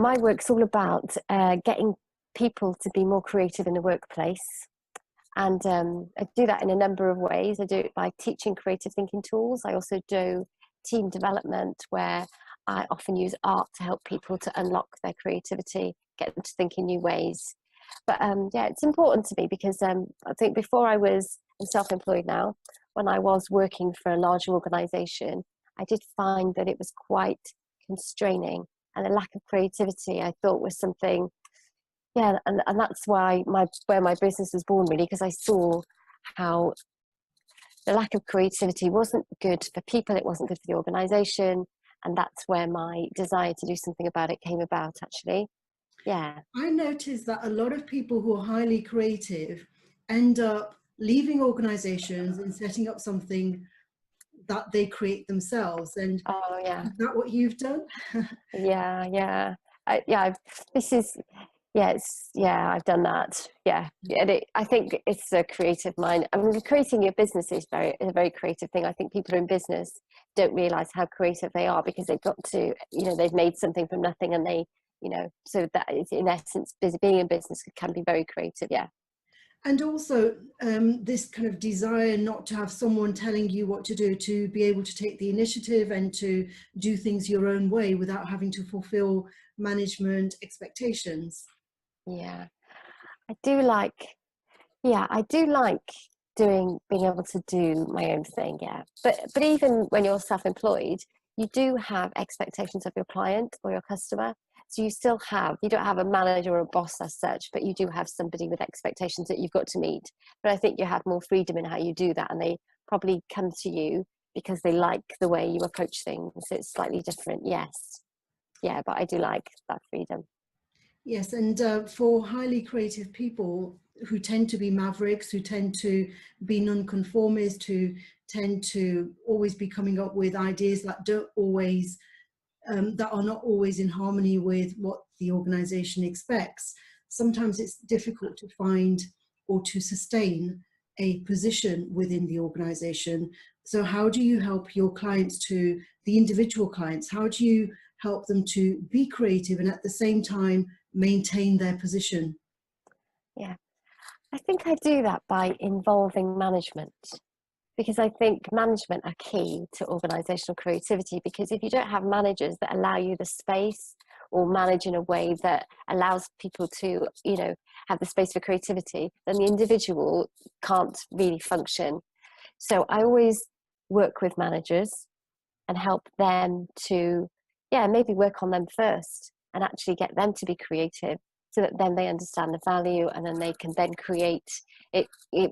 my work's all about getting people to be more creative in the workplace. And I do that in a number of ways. I do it by teaching creative thinking tools. I also do team development, where I often use art to help people to unlock their creativity, get them to think in new ways. But yeah, it's important to me because I think before I was self-employed now, when I was working for a larger organisation, I did find that it was quite constraining, and the lack of creativity I thought was something. Yeah, and that's why where my business was born, really, because I saw how the lack of creativity wasn't good for people, it wasn't good for the organisation, and that's where my desire to do something about it came about, actually. Yeah. I noticed that a lot of people who are highly creative end up leaving organizations and setting up something that they create themselves. And Oh, yeah. is that what you've done? Yeah, yeah. This is, I've done that. Yeah. And I think it's a creative mind. I mean, creating your business is a very creative thing. I think people in business don't realize how creative they are, because they've got to, they've made something from nothing, and so that is, in essence, being in business can be very creative. Yeah. And also this kind of desire not to have someone telling you what to do, to be able to take the initiative and to do things your own way without having to fulfill management expectations. Yeah. I do like, being able to do my own thing. Yeah. But even when you're self-employed, you do have expectations of your client or your customer. So you don't have a manager or a boss as such, but you do have somebody with expectations that you've got to meet. But I think you have more freedom in how you do that, and they probably come to you because they like the way you approach things. It's slightly different, yes. Yeah, but I do like that freedom. Yes, and for highly creative people who tend to be mavericks, who tend to be nonconformist, who tend to always be coming up with ideas that that are not always in harmony with what the organization expects, sometimes it's difficult to find or to sustain a position within the organization. So how do you help your clients, the individual clients, how do you help them to be creative and at the same time maintain their position? Yeah, I think I do that by involving management, because I think management are key to organizational creativity. Because if you don't have managers that allow you the space, or manage in a way that allows people to, have the space for creativity, then the individual can't really function. So I always work with managers and help them to, maybe work on them first and actually get them to be creative, so that then they understand the value, and then they can then create it, then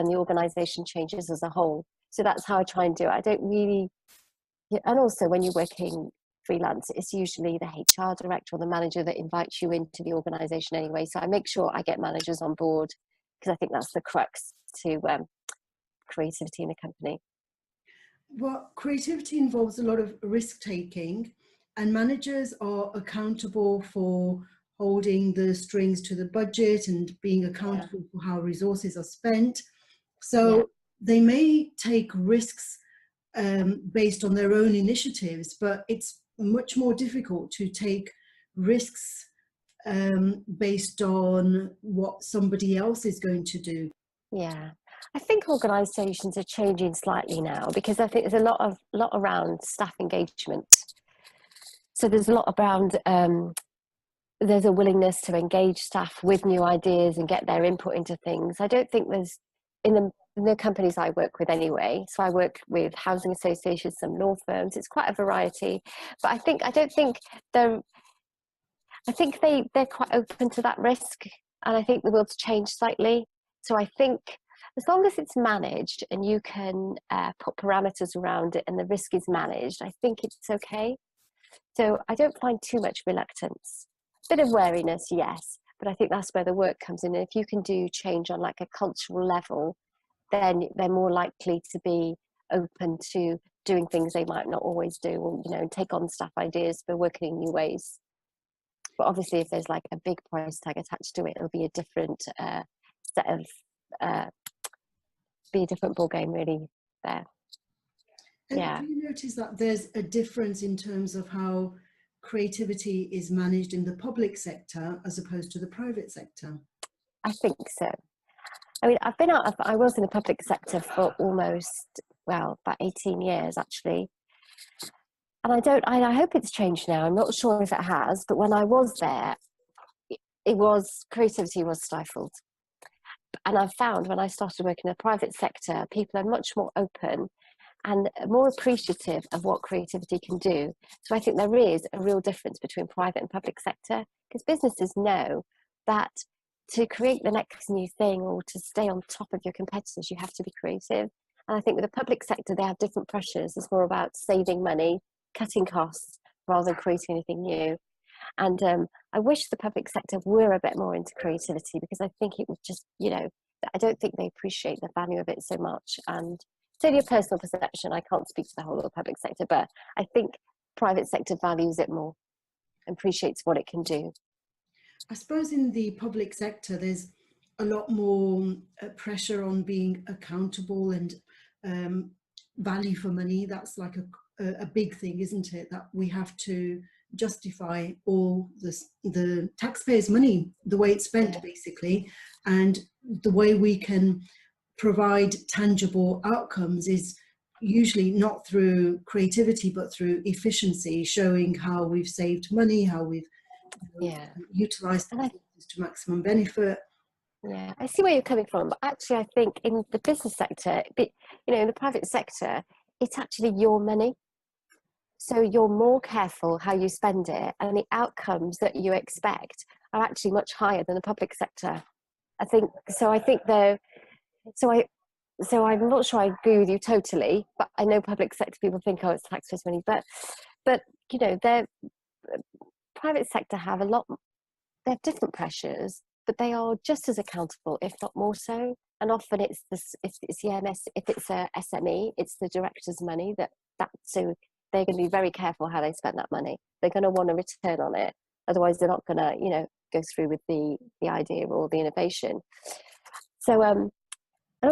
the organization changes as a whole. So that's how I try and do it. I don't really, and also when you're working freelance, it's usually the HR director or the manager that invites you into the organization anyway. So I make sure I get managers on board, because I think that's the crux to creativity in a company. Well, creativity involves a lot of risk taking, and managers are accountable for holding the strings to the budget and being accountable for how resources are spent. So they may take risks based on their own initiatives, but it's much more difficult to take risks based on what somebody else is going to do. Yeah, I think organisations are changing slightly now, because I think there's a lot around staff engagement. So there's a lot around. There's a willingness to engage staff with new ideas and get their input into things. I don't think there's in the companies I work with anyway. So I work with housing associations, some law firms. It's quite a variety, but I don't think they're. I think they're quite open to that risk, and I think the world's changed slightly. So I think as long as it's managed and you can put parameters around it and the risk is managed, I think it's okay. So I don't find too much reluctance. Bit of wariness, yes, but I think that's where the work comes in. And if you can do change on like a cultural level, then they're more likely to be open to doing things they might not always do, or take on staff ideas for working in new ways. But obviously, if there's like a big price tag attached to it, it'll be a different set of be a different ball game, really. There. And do you notice that there's a difference in terms of how creativity is managed in the public sector as opposed to the private sector? I think so. I mean, I was in the public sector for almost, well, about 18 years actually. And I hope it's changed now. I'm not sure if it has, but when I was there, creativity was stifled. And I found when I started working in the private sector, people are much more open and more appreciative of what creativity can do. So I think there is a real difference between private and public sector, because businesses know that to create the next new thing or to stay on top of your competitors, you have to be creative. And I think with the public sector, they have different pressures. It's more about saving money, cutting costs, rather than creating anything new. And I wish the public sector were a bit more into creativity, because I think it would just, I don't think they appreciate the value of it so much. And it's only a personal perception. I can't speak to the whole of the public sector, but I think private sector values it more, appreciates what it can do. I suppose in the public sector, there's a lot more pressure on being accountable and value for money. That's like a big thing, isn't it? That we have to justify all the taxpayers' money, the way it's spent, basically, and the way we can provide tangible outcomes is usually not through creativity but through efficiency, showing how we've saved money, how we've utilized the resources to maximum benefit. Yeah, I see where you're coming from, but actually I think in the business sector, in the private sector, it's actually your money. So you're more careful how you spend it, and the outcomes that you expect are actually much higher than the public sector. I think though, so I'm not sure I agree with you totally, but I know public sector people think, oh, it's taxpayers' money, but their private sector have they have different pressures, but they are just as accountable, if not more so. And often it's if it's a SME, it's the director's money so they're going to be very careful how they spend that money. They're going to want a return on it, otherwise they're not going to go through with the idea or the innovation. So and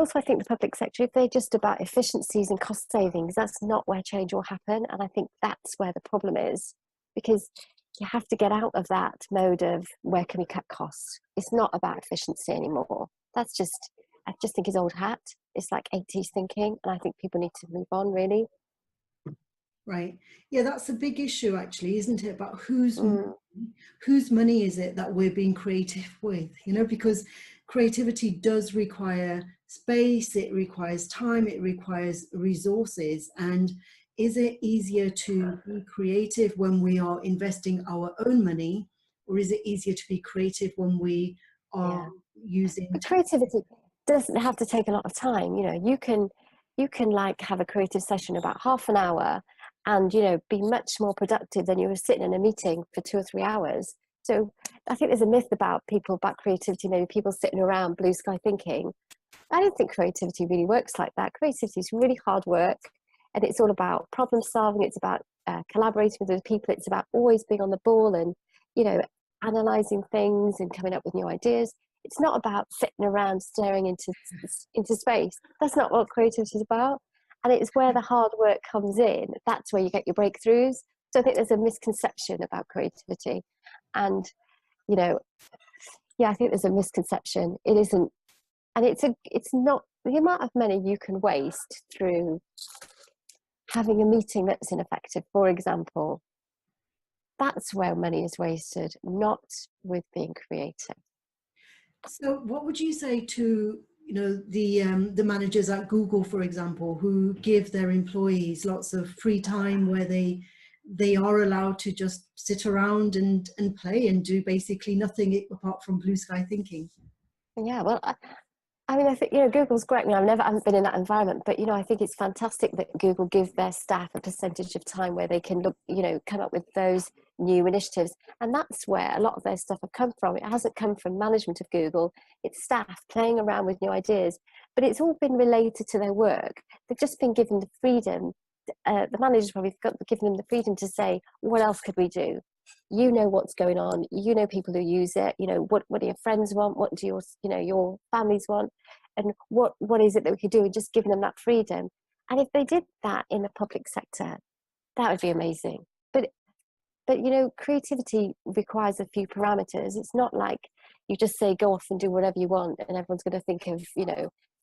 also I think the public sector, if they're just about efficiencies and cost savings, that's not where change will happen. And I think that's where the problem is, because you have to get out of that mode of where can we cut costs. It's not about efficiency anymore. I just think it's old hat. It's like 80s thinking, and I think people need to move on, really. Right. Yeah, that's a big issue actually, isn't it? About whose money is it that we're being creative with, because creativity does require space, it requires time, it requires resources. And is it easier to be creative when we are investing our own money, or is it easier to be creative when we are using... But creativity doesn't have to take a lot of time. You can like have a creative session about half an hour and be much more productive than you were sitting in a meeting for 2 or 3 hours. So I think there's a myth about creativity, maybe people sitting around blue sky thinking. I don't think creativity really works like that. Creativity is really hard work, and it's all about problem solving. It's about collaborating with other people. It's about always being on the ball and analyzing things and coming up with new ideas. It's not about sitting around staring into space. That's not what creativity is about. And it's where the hard work comes in. That's where you get your breakthroughs. So I think there's a misconception about creativity. And, I think there's a misconception. It isn't, and it's not the amount of money you can waste through having a meeting that's ineffective, for example. That's where money is wasted, not with being creative. So what would you say to the managers at Google, for example, who give their employees lots of free time where they are allowed to just sit around and play and do basically nothing apart from blue sky thinking? Yeah, well, I think Google's great. I haven't been in that environment, but I think it's fantastic that Google give their staff a percentage of time where they can look, come up with those new initiatives, and that's where a lot of their stuff have come from. It hasn't come from management of Google; it's staff playing around with new ideas. But it's all been related to their work. They've just been given the freedom. The managers probably given them the freedom to say, "What else could we do?" What's going on, people who use it, what do your friends want, what do your families want, and what is it that we could do, and just giving them that freedom. And if they did that in the public sector, that would be amazing. But But creativity requires a few parameters. It's not like you just say go off and do whatever you want and everyone's going to think of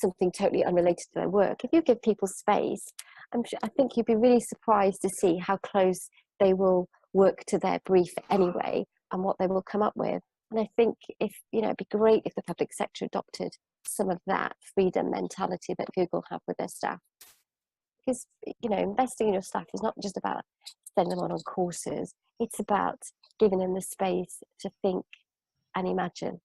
something totally unrelated to their work. If you give people space, I think you'd be really surprised to see how close they will work to their brief anyway and what they will come up with. And I think it'd be great if the public sector adopted some of that freedom mentality that Google have with their staff. Because, investing in your staff is not just about sending them on courses. It's about giving them the space to think and imagine.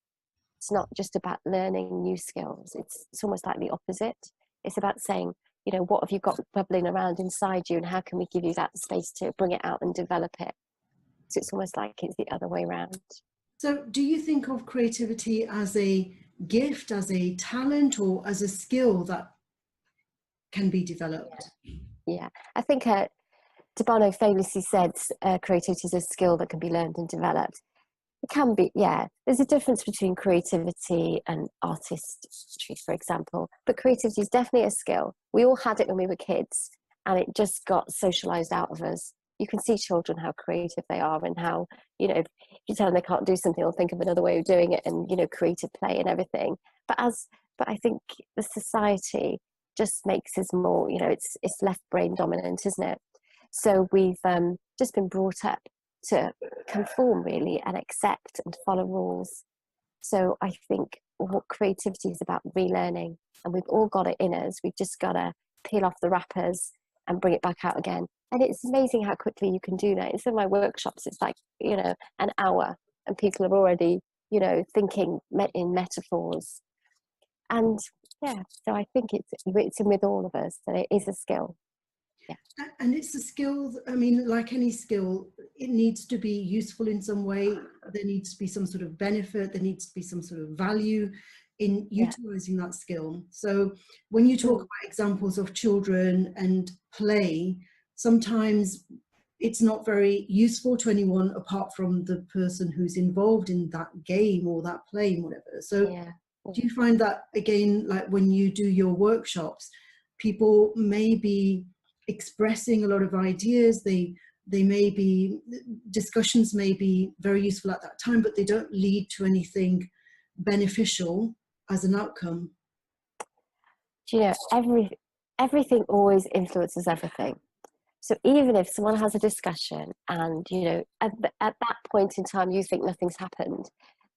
It's not just about learning new skills. It's almost like the opposite. It's about saying, what have you got bubbling around inside you and how can we give you that space to bring it out and develop it? So it's almost like it's the other way around. So do you think of creativity as a gift, as a talent, or as a skill that can be developed? Yeah. I think Tabano famously said creativity is a skill that can be learned and developed. It can be, yeah. There's a difference between creativity and artistry, for example. But creativity is definitely a skill. We all had it when we were kids, and it just got socialized out of us. You can see children how creative they are and how, if you tell them they can't do something, they'll think of another way of doing it and, creative play and everything. But I think the society just makes us more, it's left brain dominant, isn't it? So we've just been brought up to conform really and accept and follow rules. So I think what creativity is about relearning, and we've all got it in us. We've just got to peel off the wrappers and bring it back out again. And it's amazing how quickly you can do that. In some of my workshops, it's like, an hour and people are already, thinking in metaphors. And yeah, so I think it's with all of us that it is a skill. Yeah. And it's a skill, like any skill, it needs to be useful in some way. There needs to be some sort of benefit. There needs to be some sort of value in utilizing that skill. So when you talk about examples of children and play, sometimes it's not very useful to anyone apart from the person who's involved in that game or that play and whatever. So do you find that, again, like when you do your workshops, people may be expressing a lot of ideas, they may be, discussions may be very useful at that time, but they don't lead to anything beneficial as an outcome? Everything always influences everything. So even if someone has a discussion and, at that point in time, you think nothing's happened,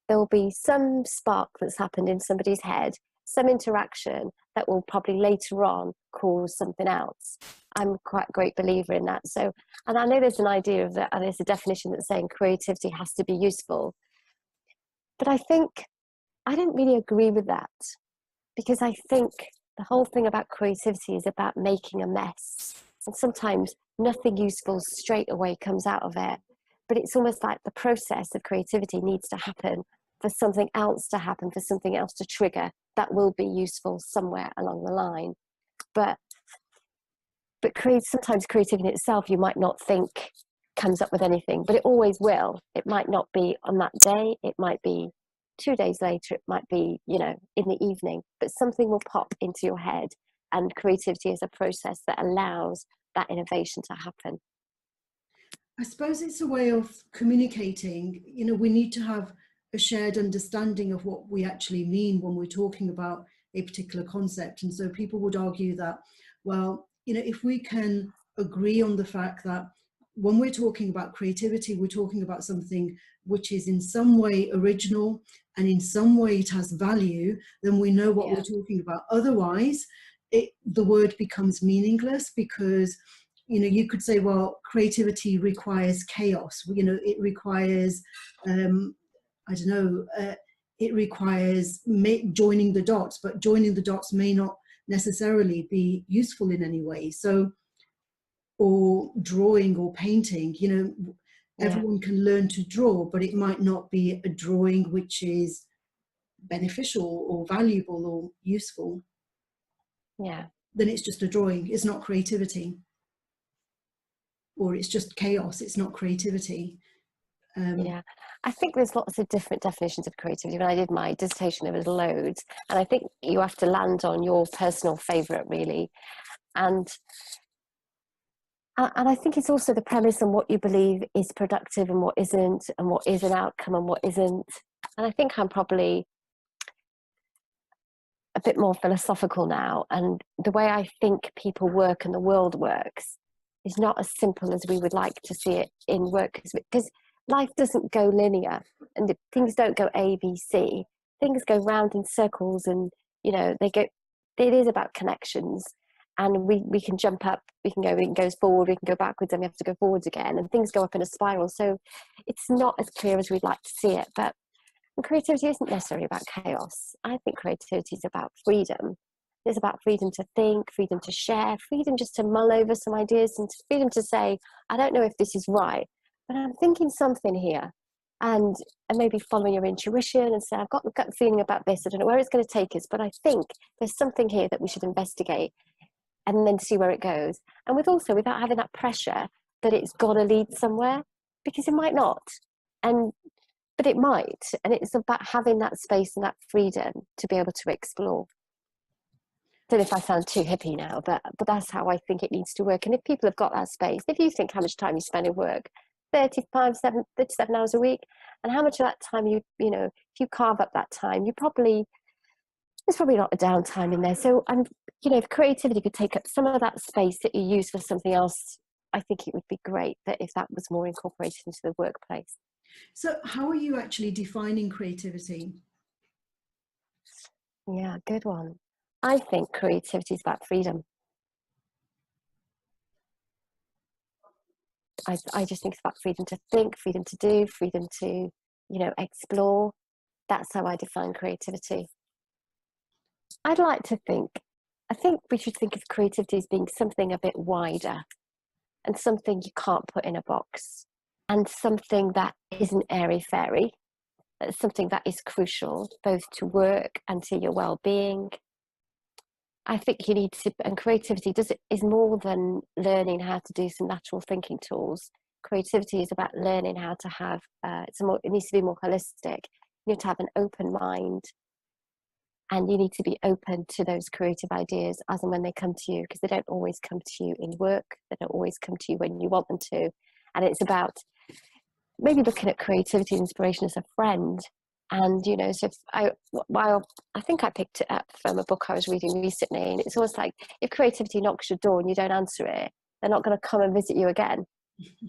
there'll be some spark that's happened in somebody's head, some interaction that will probably later on cause something else. I'm quite a great believer in that. So, and I know there's an idea of that, and there's a definition that's saying creativity has to be useful. But I don't really agree with that, because I think the whole thing about creativity is about making a mess. And sometimes nothing useful straight away comes out of it. But it's almost like the process of creativity needs to happen for something else to happen, for something else to trigger that will be useful somewhere along the line. But sometimes creativity in itself, you might not think comes up with anything, but it always will. It might not be on that day. It might be 2 days later. It might be, in the evening, but something will pop into your head, and creativity is a process that allows that innovation to happen. I suppose it's a way of communicating. We need to have a shared understanding of what we actually mean when we're talking about a particular concept. And so people would argue that, well, if we can agree on the fact that when we're talking about creativity, we're talking about something which is in some way original and in some way it has value, then we know what we're talking about. Otherwise, the word becomes meaningless, because you could say, well, creativity requires chaos. It requires, it requires joining the dots, but joining the dots may not necessarily be useful in any way. So, or drawing or painting, everyone can learn to draw, but it might not be a drawing which is beneficial or valuable or useful. Yeah. Then it's just a drawing. It's not creativity. Or it's just chaos. It's not creativity. I think there's lots of different definitions of creativity. When I did my dissertation, there was loads, and I think you have to land on your personal favorite, really. And And I think it's also the premise on what you believe is productive and what isn't, and what is an outcome and what isn't. And I think I'm probably a bit more philosophical now. And the way I think people work and the world works is not as simple as we would like to see it in work, because life doesn't go linear, and things don't go A, B, C. Things go round in circles, and it is about connections. And we can jump up, we can go forward, we can go backwards, and we have to go forwards again, and things go up in a spiral. So it's not as clear as we'd like to see it. But creativity isn't necessarily about chaos. I think creativity is about freedom. It's about freedom to think, freedom to share, freedom just to mull over some ideas, and freedom to say, I don't know if this is right, but I'm thinking something here. And maybe following your intuition and say, I've got a gut feeling about this. I don't know where it's going to take us, but I think there's something here that we should investigate, and then see where it goes. And without having that pressure that it's got to lead somewhere, because it might not. But it might. And it's about having that space and that freedom to be able to explore. I don't know if I sound too hippie now, but that's how I think it needs to work. And if people have got that space, if you think how much time you spend at work, 37 hours a week, and how much of that time if you carve up that time, there's probably not a downtime in there. So if creativity could take up some of that space that you use for something else, I think it would be great that if that was more incorporated into the workplace. So how are you actually defining creativity? Yeah, good one. I think creativity is about freedom. I just think it's about freedom to think, freedom to do, freedom to, explore. That's how I define creativity. I think we should think of creativity as being something a bit wider, and something you can't put in a box, and something that isn't airy-fairy, something that is crucial both to work and to your well-being. I think you need to, and creativity is more than learning how to do some natural thinking tools. Creativity is about learning how to have, it needs to be more holistic. You need to have an open mind, and you need to be open to those creative ideas as and when they come to you, because they don't always come to you in work. They don't always come to you when you want them to. And it's about maybe looking at creativity and inspiration as a friend. And, so I think I picked it up from a book I was reading recently, and it's almost like if creativity knocks your door and you don't answer it, they're not going to come and visit you again.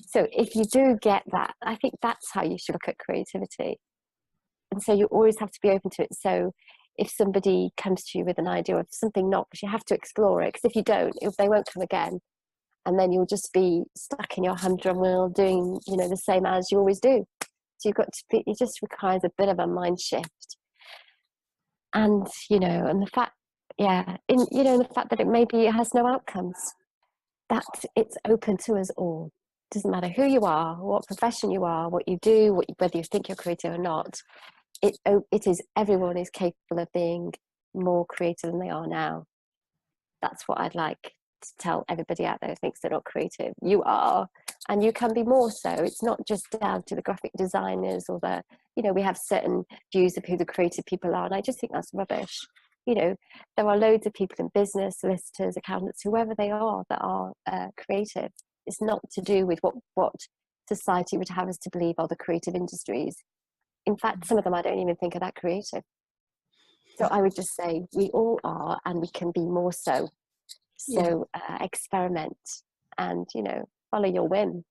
So if you do get that, I think that's how you should look at creativity. And so you always have to be open to it. So if somebody comes to you with an idea of something knocks, you have to explore it, because if you don't, they won't come again. And then you'll just be stuck in your humdrum wheel doing, the same as you always do. So it just requires a bit of a mind shift. And, and the fact, the fact that it has no outcomes, that it's open to us all. It doesn't matter who you are, what profession you are, what you do, whether you think you're creative or not. Everyone is capable of being more creative than they are now. That's what I'd like to tell everybody out there who thinks they're not creative. You are, and you can be more so. It's not just down to the graphic designers or we have certain views of who the creative people are, and I just think that's rubbish. There are loads of people in business, solicitors, accountants, whoever they are, that are creative. It's not to do with what society would have us to believe are the creative industries. In fact, some of them I don't even think are that creative. So I would just say we all are, and we can be more so. So experiment and, follow your whim.